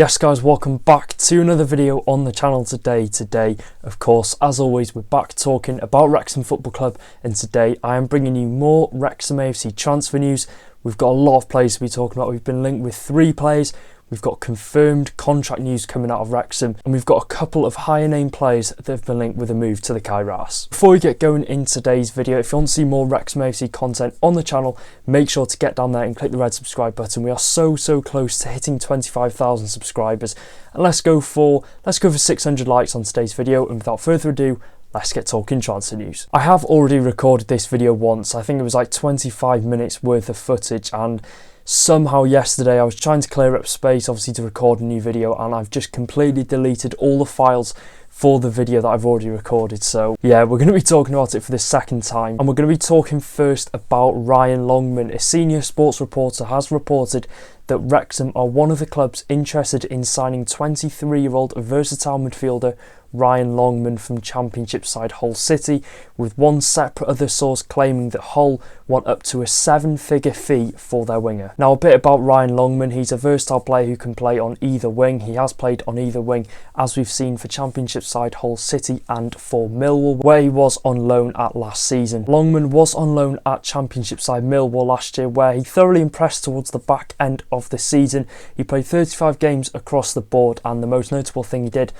Yes guys, welcome back to another video on the channel today. Today, of course, as always, we're back talking about Wrexham Football Club, and today I am bringing you more Wrexham AFC transfer news. We've got a lot of players to be talking about. We've been linked with 3 players. We've got confirmed contract news coming out of Wrexham, and we've got a couple of higher name players that have been linked with a move to the Kairos. Before we get going in today's video, if you want to see more Wrexham AFC content on the channel, make sure to get down there and click the red subscribe button. We are so close to hitting 25,000 subscribers, and let's go for 600 likes on today's video. And without further ado, let's get talking transfer news. I have already recorded this video once. I think it was like 25 minutes worth of footage, and somehow yesterday I was trying to clear up space, obviously, to record a new video, and I've just completely deleted all the files for the video that I've already recorded. So yeah, we're going to be talking about it for the second time, and we're going to be talking first about Ryan Longman. A senior sports reporter has reported that Wrexham are one of the clubs interested in signing 23-year-old versatile midfielder Ryan Longman from Championship side Hull City, with one separate other source claiming that Hull want up to a 7-figure fee for their winger. Now, a bit about Ryan Longman. He's a versatile player who can play on either wing. He has played on either wing, as we've seen for Championship side Hull City and for Milwall, where he was on loan at last season. Longman was on loan at Championship side Milwall last year, where he thoroughly impressed towards the back end of the season. He played 35 games across the board, and the most notable thing he did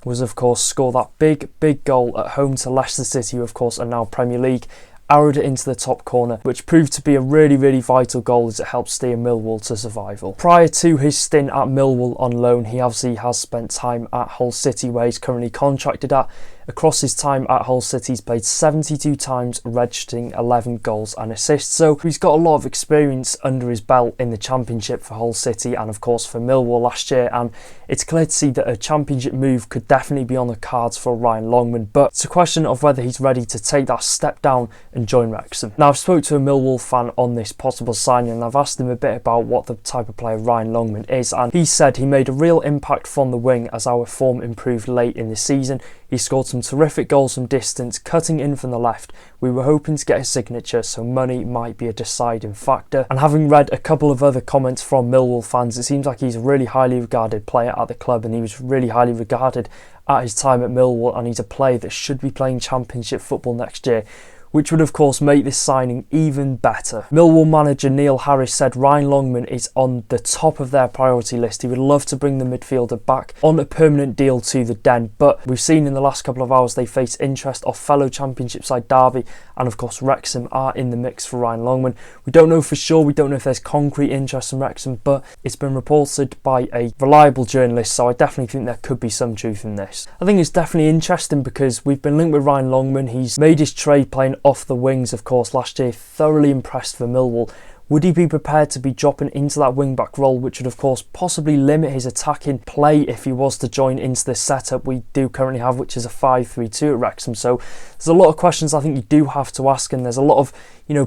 was, of course, score that big goal at home to Leicester City, who of course are now Premier League. Arrowed it into the top corner, which proved to be a really vital goal as it helped steer Milwall to survival. Prior to his stint at Milwall on loan, he obviously has spent time at Hull City, where he's currently contracted at. Across his time at Hull City, he's played 72 times, registering 11 goals and assists. So he's got a lot of experience under his belt in the Championship for Hull City and of course for Milwall last year, and it's clear to see that a Championship move could definitely be on the cards for Ryan Longman, but it's a question of whether he's ready to take that step down and join Wrexham. Now, I've spoke to a Milwall fan on this possible signing, and I've asked him a bit about what the type of player Ryan Longman is, and he said he made a real impact from the wing as our form improved late in the season. He scored some terrific goals from distance, cutting in from the left. We were hoping to get his signature, so money might be a deciding factor. And having read a couple of other comments from Milwall fans, it seems like he's a really highly regarded player at the club, and he was really highly regarded at his time at Milwall, and he's a player that should be playing Championship football next year, which would of course make this signing even better. Milwall manager Neil Harris said Ryan Longman is on the top of their priority list. He would love to bring the midfielder back on a permanent deal to the Den, but we've seen in the last couple of hours they face interest of fellow Championship side Derby, and of course Wrexham are in the mix for Ryan Longman. We don't know for sure, we don't know if there's concrete interest from Wrexham, but it's been reported by a reliable journalist, so I definitely think there could be some truth in this. I think it's definitely interesting because we've been linked with Ryan Longman. He's made his trade playing off the wings, of course, last year, thoroughly impressed for Milwall. Would he be prepared to be dropping into that wing-back role, which would of course possibly limit his attacking play if he was to join into this setup we do currently have, which is a 5-3-2 at Wrexham? So there's a lot of questions I think you do have to ask, and there's a lot of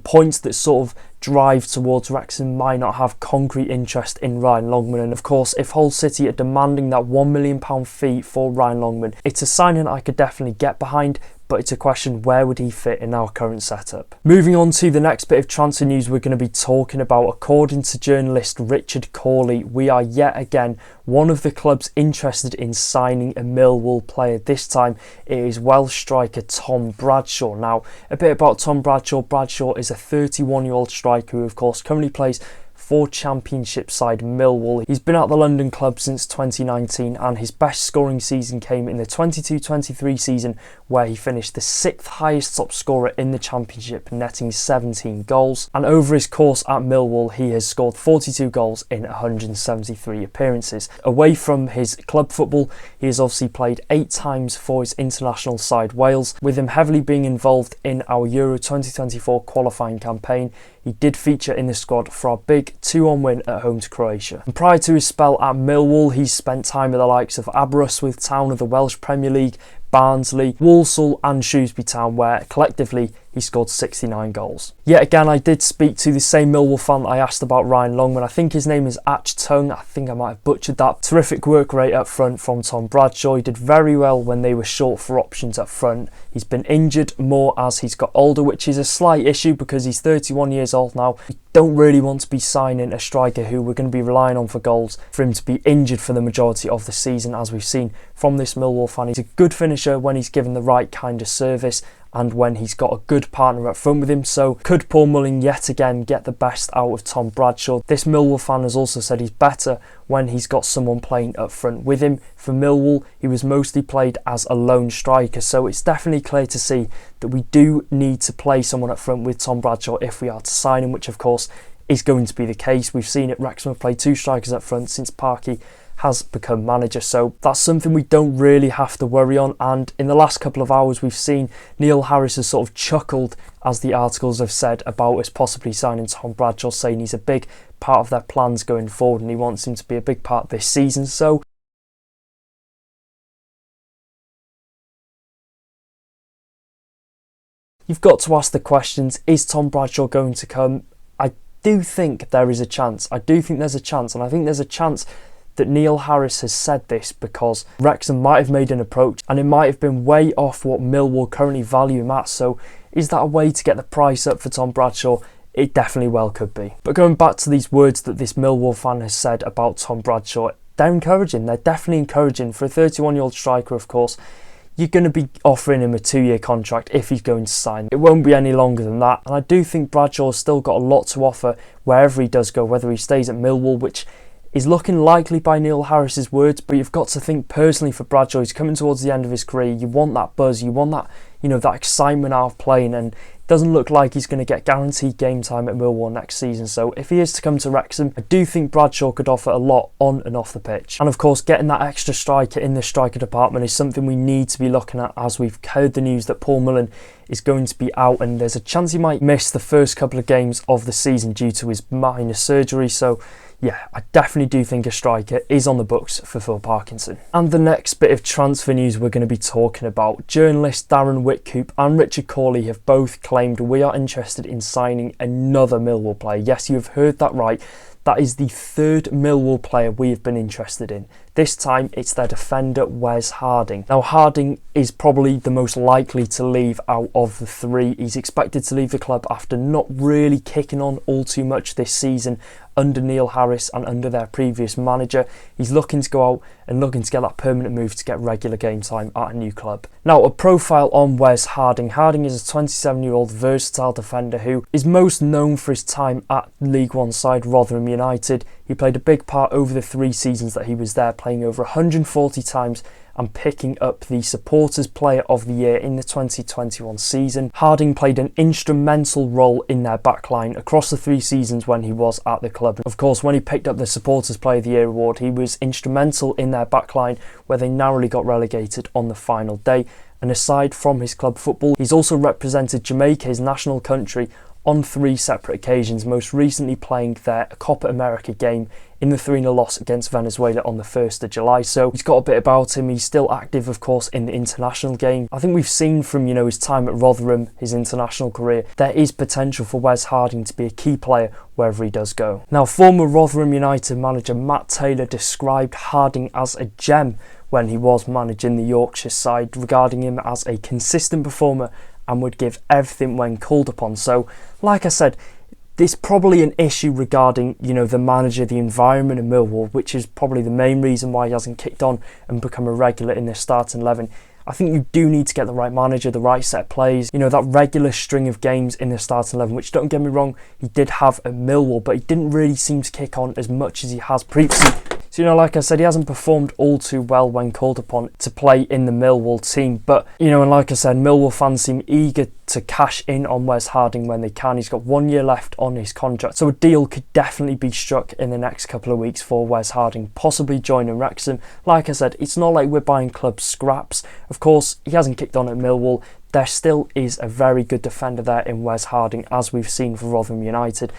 points that sort of drive towards Wrexham might not have concrete interest in Ryan Longman. And of course, if Hull City are demanding that £1 million fee for Ryan Longman, it's a signing I could definitely get behind, but it's a question, where would he fit in our current setup? Moving on to the next bit of transfer news we're going to be talking about. According to journalist Richard Corley, we are yet again one of the clubs interested in signing a Millwall player. This time it is Welsh striker Tom Bradshaw. Now, a bit about Tom Bradshaw. Bradshaw is a 31-year-old striker who of course currently plays for Championship side Milwall. He's been at the London club since 2019, and his best scoring season came in the 22-23 season, where he finished the 6th highest top scorer in the Championship, netting 17 goals. And over his course at Millwall, he has scored 42 goals in 173 appearances. Away from his club football, he has obviously played 8 times for his international side Wales, with him heavily being involved in our Euro 2024 qualifying campaign. He did feature in the squad for our big 2-1 win at home to Croatia. And prior to his spell at Milwall, he's spent time with the likes of Aberystwyth Town of the Welsh Premier League, Barnsley, Walsall and Shrewsbury Town, where collectively he scored 69 goals. Yet again, I did speak to the same Milwall fan that I asked about Ryan Longman. I think his name is Ach Tung. I think I might have butchered that. Terrific work rate up front from Tom Bradshaw. He did very well when they were short for options up front. He's been injured more as he's got older, which is a slight issue because he's 31 years old now. We don't really want to be signing a striker who we're going to be relying on for goals for him to be injured for the majority of the season, as we've seen from this Milwall fan. He's a good finisher when he's given the right kind of service and when he's got a good partner up front with him. So could Paul Mullin yet again get the best out of Tom Bradshaw? This Milwall fan has also said he's better when he's got someone playing up front with him. For Milwall, he was mostly played as a lone striker, so it's definitely clear to see that we do need to play someone up front with Tom Bradshaw if we are to sign him, which of course is going to be the case. We've seen it, Wrexham have played two strikers up front since Parky has become manager, so that's something we don't really have to worry on. And in the last couple of hours we've seen Neil Harris has sort of chuckled, as the articles have said, about us possibly signing Tom Bradshaw, saying he's a big part of their plans going forward and he wants him to be a big part this season. So you've got to ask the questions, is Tom Bradshaw going to come? I do think there is a chance. I do think there's a chance, and I think there's a chance that Neil Harris has said this because Wrexham might have made an approach and it might have been way off what Milwall currently value him at. So is that a way to get the price up for Tom Bradshaw? It definitely well could be. But going back to these words that this Milwall fan has said about Tom Bradshaw, they're encouraging. They're definitely encouraging. For a 31-year-old striker, of course, you're going to be offering him a 2-year contract if he's going to sign. It won't be any longer than that. And I do think Bradshaw's still got a lot to offer wherever he does go, whether he stays at Milwall, which is looking likely by Neil Harris's words. But you've got to think personally for Bradshaw, he's coming towards the end of his career. You want that buzz, you want that, that excitement out of playing, and it doesn't look like he's going to get guaranteed game time at Milwall next season. So if he is to come to Wrexham, I do think Bradshaw could offer a lot on and off the pitch. And of course, getting that extra striker in the striker department is something we need to be looking at, as we've heard the news that Paul Mullin is going to be out and there's a chance he might miss the first couple of games of the season due to his minor surgery. So yeah, I definitely do think a striker is on the books for Phil Parkinson. And the next bit of transfer news we're going to be talking about, journalists Darren Whitcoop and Richard Corley have both claimed we are interested in signing another Milwall player. Yes, you have heard that right. That is the third Milwall player we have been interested in. This time it's their defender Wes Harding. Now Harding is probably the most likely to leave out of the three. He's expected to leave the club after not really kicking on all too much this season under Neil Harris and under their previous manager. He's looking to go out and looking to get that permanent move to get regular game time at a new club. Now, a profile on Wes Harding. Harding is a 27-year-old versatile defender who is most known for his time at League One side Rotherham United. He played a big part over the 3 seasons that he was there, playing over 140 times and picking up the Supporters Player of the Year in the 2021 season. Harding played an instrumental role in their backline across the 3 seasons when he was at the club. Of course, when he picked up the Supporters Player of the Year award, he was instrumental in their backline where they narrowly got relegated on the final day. And aside from his club football, he's also represented Jamaica, his national country, on 3 separate occasions, most recently playing their Copa America game in the 3-0 loss against Venezuela on the 1st of July. So he's got a bit about him. He's still active, of course, in the international game. I think we've seen from, his time at Rotherham, his international career, there is potential for Wes Harding to be a key player wherever he does go. Now, former Rotherham United manager Matt Taylor described Harding as a gem when he was managing the Yorkshire side, regarding him as a consistent performer and would give everything when called upon. So, like I said, there's probably an issue regarding, the manager, the environment in Milwall, which is probably the main reason why he hasn't kicked on and become a regular in the starting 11. I think you do need to get the right manager, the right set of plays, that regular string of games in the starting 11, which, don't get me wrong, he did have at Milwall, but he didn't really seem to kick on as much as he has previously. So, like I said, he hasn't performed all too well when called upon to play in the Milwall team. But, and like I said, Milwall fans seem eager to cash in on Wes Harding when they can. He's got 1 year left on his contract. So a deal could definitely be struck in the next couple of weeks for Wes Harding, possibly joining Wrexham. Like I said, it's not like we're buying club scraps. Of course, he hasn't kicked on at Milwall. There still is a very good defender there in Wes Harding, as we've seen for Rotherham United.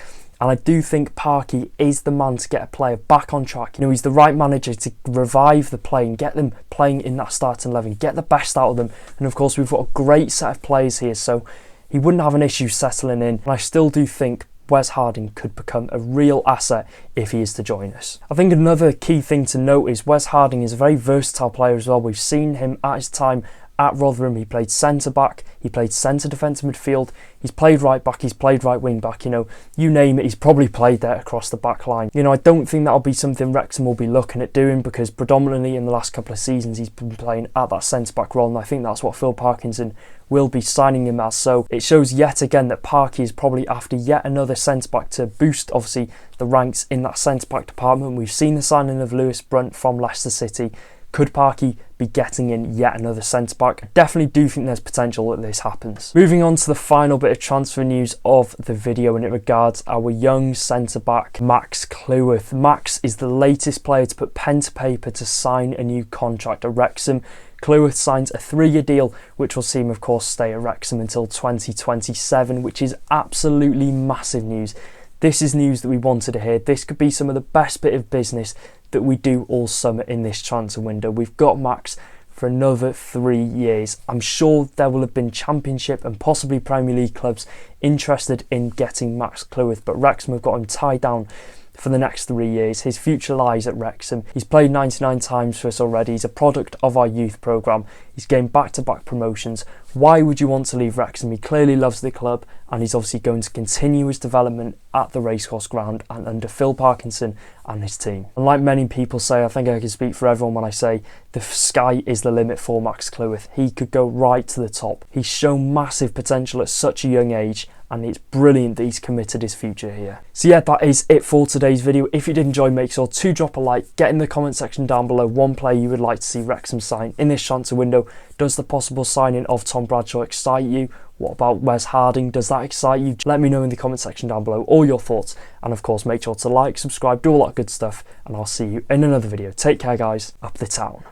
and I do think Parky is the man to get a player back on track. You know, he's the right manager to revive the play and get them playing in that starting 11, get the best out of them. And of course, we've got a great set of players here, so he wouldn't have an issue settling in. And I still do think Wes Harding could become a real asset if he is to join us. I think another key thing to note is Wes Harding is a very versatile player as well. We've seen him at his time at Rotherham. He played centre back, he played centre defensive midfield, he's played right back, he's played right wing back, you know, you name it, he's probably played there across the back line. You know, I don't think that'll be something Wrexham will be looking at doing, because predominantly in the last couple of seasons he's been playing at that centre back role, and I think that's what Phil Parkinson will be signing him as. So it shows yet again that Parky is probably after yet another centre back to boost obviously the ranks in that centre back department. We've seen the signing of Lewis Brunt from Leicester City. Could Parky be getting in yet another centre back? I definitely do think there's potential that this happens. Moving on to the final bit of transfer news of the video, and it regards our young centre back Max Cleworth. Max is the latest player to put pen to paper to sign a new contract at Wrexham. Cleworth signs a 3-year deal, which will see him of course stay at Wrexham until 2027, which is absolutely massive news. This is news that we wanted to hear. This could be some of the best bit of business that we do all summer in this transfer window. We've got Max for another 3 years. I'm sure there will have been Championship and possibly Premier League clubs interested in getting Max Cleworth, but Wrexham have got him tied down for the next 3 years. His future lies at Wrexham. He's played 99 times for us already. He's a product of our youth programme. He's gained back-to-back promotions. Why would you want to leave Wrexham? He clearly loves the club, and he's obviously going to continue his development at the racecourse ground and under Phil Parkinson and his team. And like many people say, I think I can speak for everyone when I say the sky is the limit for Max Cleworth. He could go right to the top. He's shown massive potential at such a young age, and it's brilliant that he's committed his future here. So yeah, that is it for today's video. If you did enjoy, make sure to drop a like, get in the comment section down below one player you would like to see Wrexham sign in this transfer window. Does the possible signing of Tom Bradshaw excite you? What about Wes Harding? Does that excite you? Let me know in the comment section down below all your thoughts, and of course make sure to like, subscribe, do all that good stuff, and I'll see you in another video. Take care guys, up the town.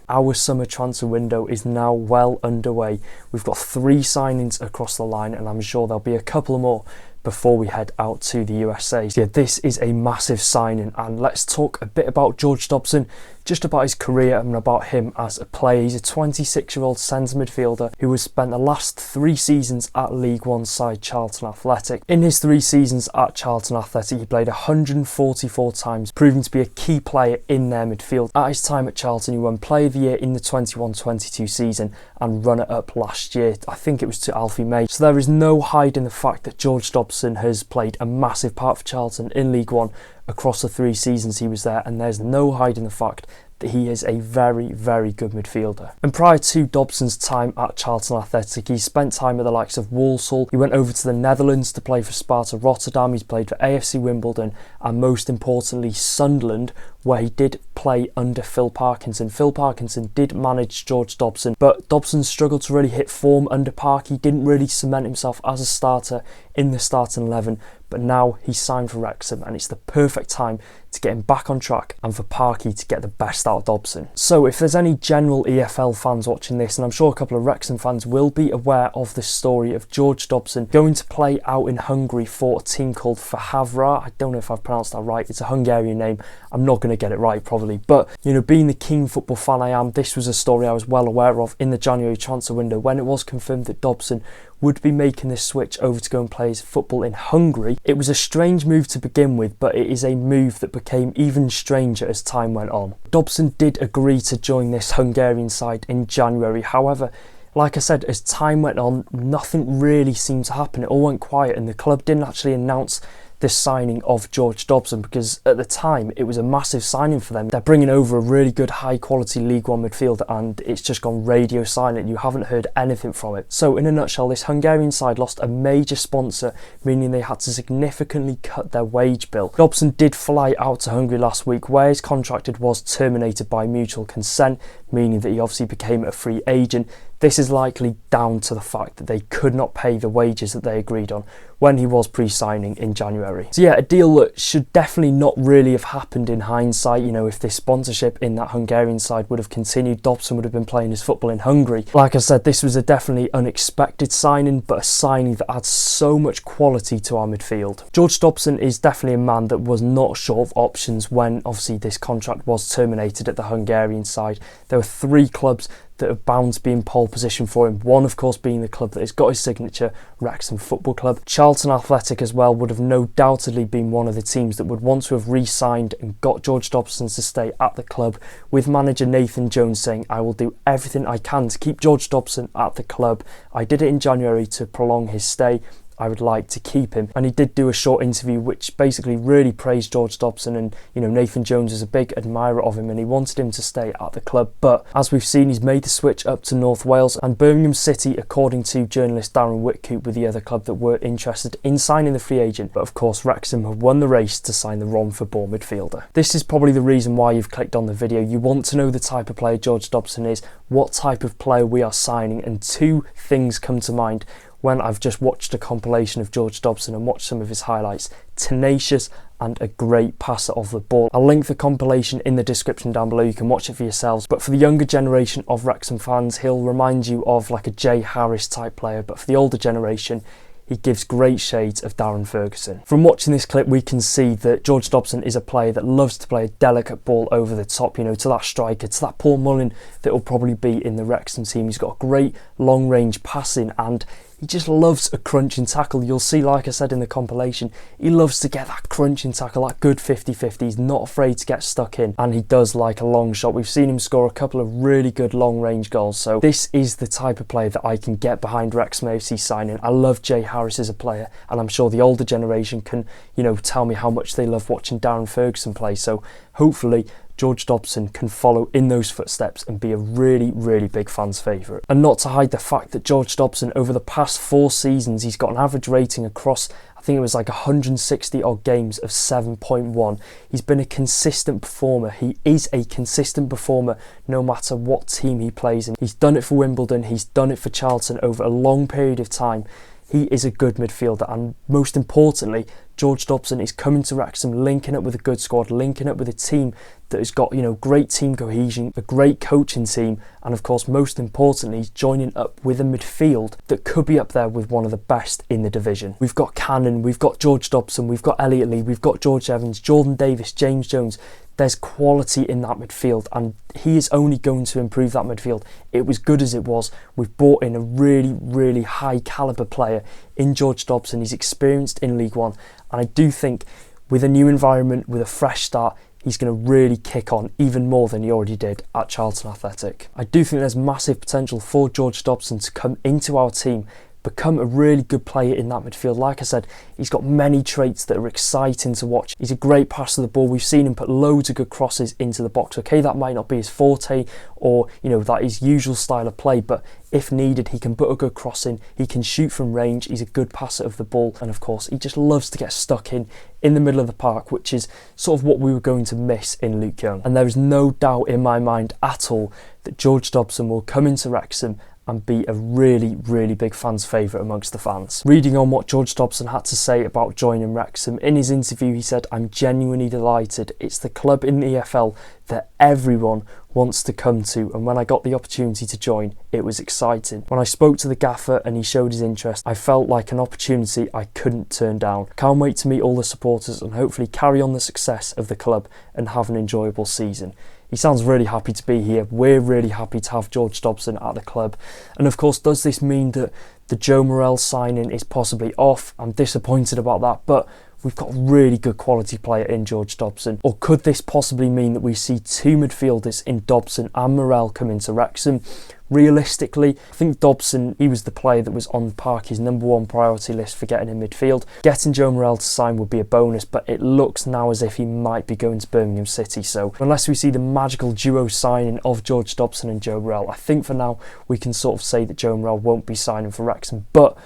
Our summer transfer window is now well underway. We've got 3 signings across the line, and I'm sure there'll be a couple more before we head out to the USA. So yeah, this is a massive signing, and let's talk a bit about George Dobson, just about his career and about him as a player. He's a 26-year-old centre midfielder who has spent the last 3 seasons at League One side Charlton Athletic. In his 3 seasons at Charlton Athletic, he played 144 times, proving to be a key player in their midfield. At his time at Charlton, he won Player of the Year in the 21-22 season and runner-up last year. I think it was to Alfie May. So there is no hiding the fact that George Dobson has played a massive part for Charlton in League One across the 3 seasons he was there, and there's no hiding the fact that he is a very, very good midfielder. And prior to Dobson's time at Charlton Athletic, he spent time at the likes of Walsall. He went over to the Netherlands to play for Sparta Rotterdam. He's played for AFC Wimbledon, and most importantly Sunderland, where he did play under Phil Parkinson. Phil Parkinson did manage George Dobson, but Dobson struggled to really hit form under Park. He didn't really cement himself as a starter in the starting 11, but now he's signed for Wrexham, and it's the perfect time to get him back on track and for Parky to get the best out of Dobson. So if there's any general EFL fans watching this, and I'm sure a couple of Wrexham fans will be aware of the story of George Dobson going to play out in Hungary for a team called Fehervar. I don't know if I've pronounced that right. It's a Hungarian name. I'm not going to get it right probably, but you know, being the keen football fan I am, this was a story I was well aware of in the January transfer window when it was confirmed that Dobson would be making this switch over to go and play his football in Hungary. It was a strange move to begin with, but it is a move that became even stranger as time went on. Dobson did agree to join this Hungarian side in January. However, like I said, as time went on, nothing really seemed to happen. It all went quiet, and the club didn't actually announce this signing of George Dobson, because at the time it was a massive signing for them. They're bringing over a really good high quality League One midfielder, and it's just gone radio silent. You haven't heard anything from it. So in a nutshell, this Hungarian side lost a major sponsor, meaning they had to significantly cut their wage bill. Dobson did fly out to Hungary last week, where his contract was terminated by mutual consent, meaning that he obviously became a free agent. This is likely down to the fact that they could not pay the wages that they agreed on when he was pre-signing in January. So yeah, a deal that should definitely not really have happened in hindsight. You know, if this sponsorship in that Hungarian side would have continued, Dobson would have been playing his football in Hungary. Like I said, this was a definitely unexpected signing, but a signing that adds so much quality to our midfield. George Dobson is definitely a man that was not short of options when obviously this contract was terminated at the Hungarian side. There were 3 clubs that are bound to be in pole position for him. One, of course, being the club that has got his signature, Wrexham Football Club. Charlton Athletic as well would have no doubtedly been one of the teams that would want to have re-signed and got George Dobson to stay at the club, with manager Nathan Jones saying, "I will do everything I can to keep George Dobson at the club. I did it in January to prolong his stay. I would like to keep him." And he did do a short interview which basically really praised George Dobson, and you know, Nathan Jones is a big admirer of him and he wanted him to stay at the club. But as we've seen, he's made the switch up to North Wales, and Birmingham City, according to journalist Darren Whitcoop, were the other club that were interested in signing the free agent. But of course, Wrexham have won the race to sign the Romford-born midfielder. This is probably the reason why you've clicked on the video. You want to know the type of player George Dobson is, what type of player we are signing, and 2 things come to mind when I've just watched a compilation of George Dobson and watched some of his highlights: tenacious and a great passer of the ball. I'll link the compilation in the description down below, you can watch it for yourselves. But for the younger generation of Wrexham fans, he'll remind you of like a Jay Harris type player, but for the older generation, he gives great shades of Darren Ferguson. From watching this clip, we can see that George Dobson is a player that loves to play a delicate ball over the top, you know, to that striker, to that Paul Mullin that will probably be in the Wrexham team. He's got a great long range passing, and he just loves a crunching tackle. You'll see, like I said in the compilation, he loves to get that crunching tackle, that good 50-50. He's not afraid to get stuck in, and he does like a long shot. We've seen him score a couple of really good long range goals. So this is the type of player that I can get behind Wrexham AFC signing. I love Jay Harris as a player, and I'm sure the older generation can, you know, tell me how much they love watching Darren Ferguson play. So hopefully George Dobson can follow in those footsteps and be a really, really big fan's favourite. And not to hide the fact that George Dobson, over the past 4 seasons, he's got an average rating across, I think it was like 160 odd games, of 7.1. He's been a consistent performer. He is a consistent performer no matter what team he plays in. He's done it for Wimbledon, he's done it for Charlton over a long period of time. He is a good midfielder, and most importantly, George Dobson is coming to Wrexham, linking up with a good squad, linking up with a team that has got, you know, great team cohesion, a great coaching team, and of course, most importantly, he's joining up with a midfield that could be up there with one of the best in the division. We've got Cannon, we've got George Dobson, we've got Elliot Lee, we've got George Evans, Jordan Davis, James Jones. There's quality in that midfield, and he is only going to improve that midfield. It was good as it was. We've brought in a really, really high calibre player in George Dobson. He's experienced in League One, and I do think with a new environment, with a fresh start, he's going to really kick on even more than he already did at Charlton Athletic. I do think there's massive potential for George Dobson to come into our team, become a really good player in that midfield. Like I said, he's got many traits that are exciting to watch. He's a great passer of the ball. We've seen him put loads of good crosses into the box. Okay, that might not be his forte, or, you know, that his usual style of play, but if needed, he can put a good cross in. He can shoot from range. He's a good passer of the ball, and of course, he just loves to get stuck in the middle of the park, which is sort of what we were going to miss in Luke Young. And there is no doubt in my mind at all that George Dobson will come into Wrexham and be a really, really big fan's favourite amongst the fans. Reading on what George Dobson had to say about joining Wrexham, in his interview he said, "I'm genuinely delighted. It's the club in the EFL that everyone wants to come to, and when I got the opportunity to join, it was exciting. When I spoke to the gaffer and he showed his interest, I felt like an opportunity I couldn't turn down. Can't wait to meet all the supporters and hopefully carry on the success of the club and have an enjoyable season." He sounds really happy to be here. We're really happy to have George Dobson at the club. And of course, does this mean that the Joe Morrell signing is possibly off? I'm disappointed about that, but we've got a really good quality player in George Dobson. Or could this possibly mean that we see 2 midfielders in Dobson and Morrell come into Wrexham? Realistically, I think Dobson, he was the player that was on Parky's #1 priority list for getting in midfield. Getting Joe Morrell to sign would be a bonus, but it looks now as if he might be going to Birmingham City. So unless we see the magical duo signing of George Dobson and Joe Morrell, I think for now we can sort of say that Joe Morrell won't be signing for Wrexham. But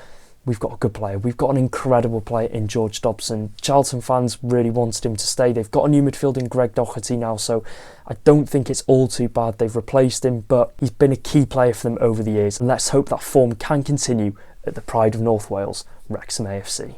we've got a good player. We've got an incredible player in George Dobson. Charlton fans really wanted him to stay. They've got a new midfielder in Greg Doherty now, so I don't think it's all too bad they've replaced him, but he's been a key player for them over the years, and let's hope that form can continue at the pride of North Wales, Wrexham AFC.